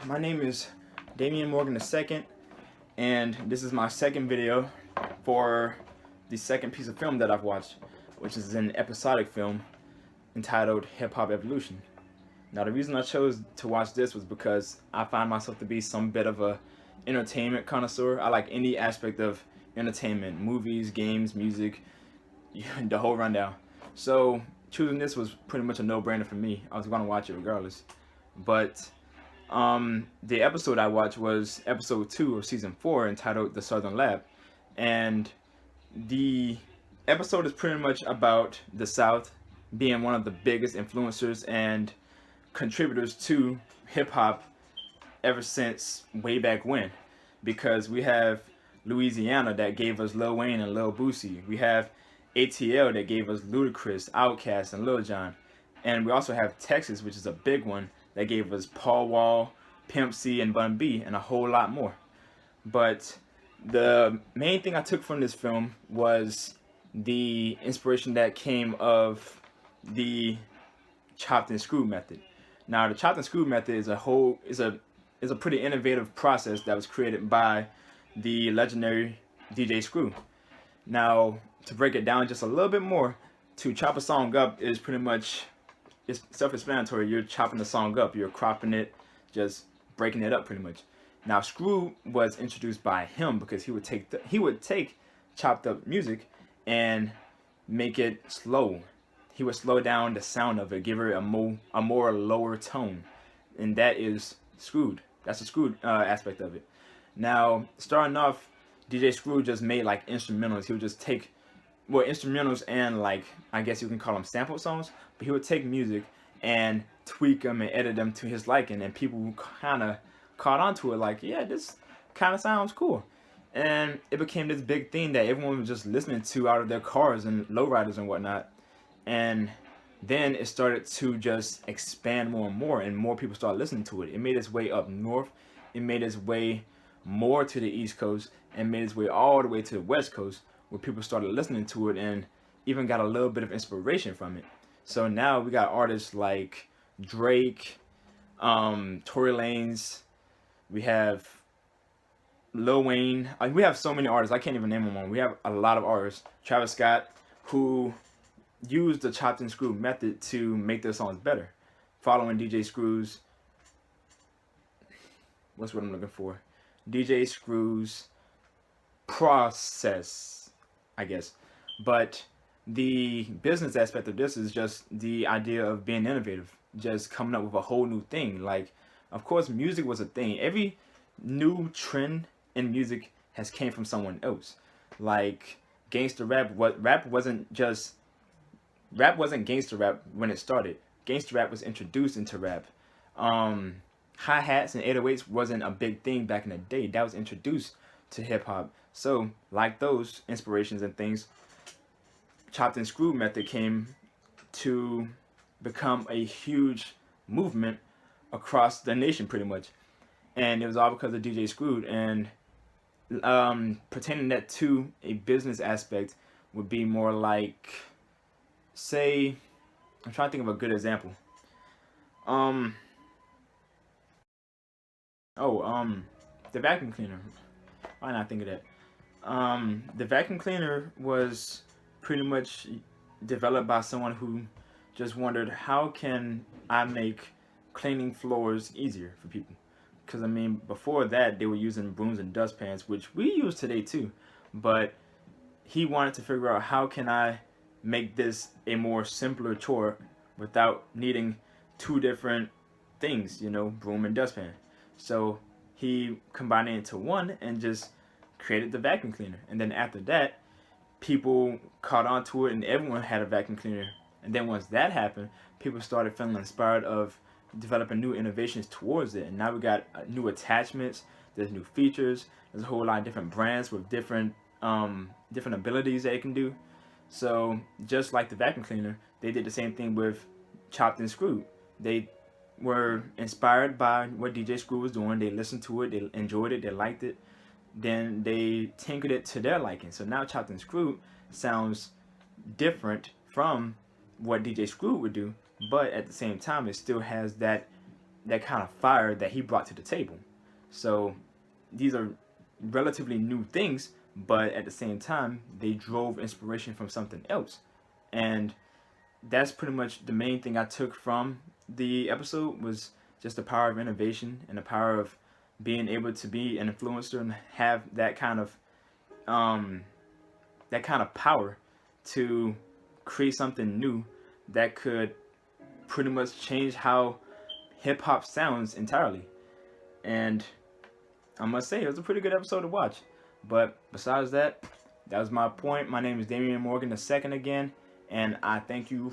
My name is Damian Morgan II, and this is my second video for the second piece of film that I've watched, which is an episodic film entitled Hip Hop Evolution. Now, the reason I chose to watch this was because I find myself to be some bit of a entertainment connoisseur. I like any aspect of entertainment, movies, games, music, the whole rundown. So choosing this was pretty much a no-brainer for me. I was going to watch it regardless. But the episode I watched was episode 2 of season 4, entitled The Southern Lab. And the episode is pretty much about the South being one of the biggest influencers and contributors to hip hop ever since way back when. Because we have Louisiana that gave us Lil Wayne and Lil Boosie. We have ATL that gave us Ludacris, Outkast, and Lil Jon. And we also have Texas, which is a big one, that gave us Paul Wall, Pimp C, and Bun B, and a whole lot more. But the main thing I took from this film was the inspiration that came of the chopped and screwed method. Now, the chopped and screwed method is a pretty innovative process that was created by the legendary DJ Screw. Now, to break it down just a little bit more, to chop a song up is pretty much, it's self-explanatory. You're chopping the song up, you're cropping it, just breaking it up pretty much. Now, Screw was introduced by him because he would take chopped up music and make it slow. He would slow down the sound of it, give it a more lower tone, and that is Screwed. That's the Screwed aspect of it. Now, starting off, DJ Screw just made like instrumentals. He would just take instrumentals and, like, I guess you can call them sample songs, but he would take music and tweak them and edit them to his liking, and people kind of caught on to it, like, yeah, this kind of sounds cool. And it became this big thing that everyone was just listening to out of their cars and lowriders and whatnot. And then it started to just expand more and more people started listening to it. It made its way up north, it made its way more to the East Coast, and made its way all the way to the West Coast, where people started listening to it and even got a little bit of inspiration from it. So now we got artists like Drake, Tory Lanez, we have Lil Wayne. We have so many artists, I can't even name them all. We have a lot of artists. Travis Scott, who used the chopped and screwed method to make their songs better, following DJ Screw's, what's what I'm looking for? DJ Screw's process, I guess. But the business aspect of this is just the idea of being innovative, just coming up with a whole new thing. Like, of course, music was a thing. Every new trend in music has came from someone else. Like gangster rap, rap wasn't gangster rap when it started. Gangster rap was introduced into rap. Hi-hats and 808s wasn't a big thing back in the day. That was introduced to hip-hop. So, like those inspirations and things, chopped and screwed method came to become a huge movement across the nation pretty much. And it was all because of DJ Screwed. And pertaining that to a business aspect would be more like, say, I'm trying to think of a good example. The vacuum cleaner. Why not think of that? The vacuum cleaner was pretty much developed by someone who just wondered, how can I make cleaning floors easier for people? Because, I mean, before that, they were using brooms and dustpans, which we use today too. But he wanted to figure out, how can I make this a more simpler chore without needing two different things, broom and dustpan. So he combined it into one and just created the vacuum cleaner. And then after that, people caught on to it and everyone had a vacuum cleaner. And then once that happened, people started feeling inspired of developing new innovations towards it. And now we got new attachments, there's new features, there's a whole lot of different brands with different abilities that it can do. So just like the vacuum cleaner, they did the same thing with chopped and screwed. They were inspired by what DJ Screw was doing. They listened to it, they enjoyed it, they liked it. Then they tinkered it to their liking. So now chopped and screwed sounds different from what DJ Screw would do, but at the same time, it still has that that kind of fire that he brought to the table. So these are relatively new things, but at the same time, they drove inspiration from something else. And that's pretty much the main thing I took from the episode, was just the power of innovation and the power of being able to be an influencer and have um, that kind of power to create something new that could pretty much change how hip hop sounds entirely. And I must say, it was a pretty good episode to watch. But besides that, that was my point. My name is Damian Morgan II again, and I thank you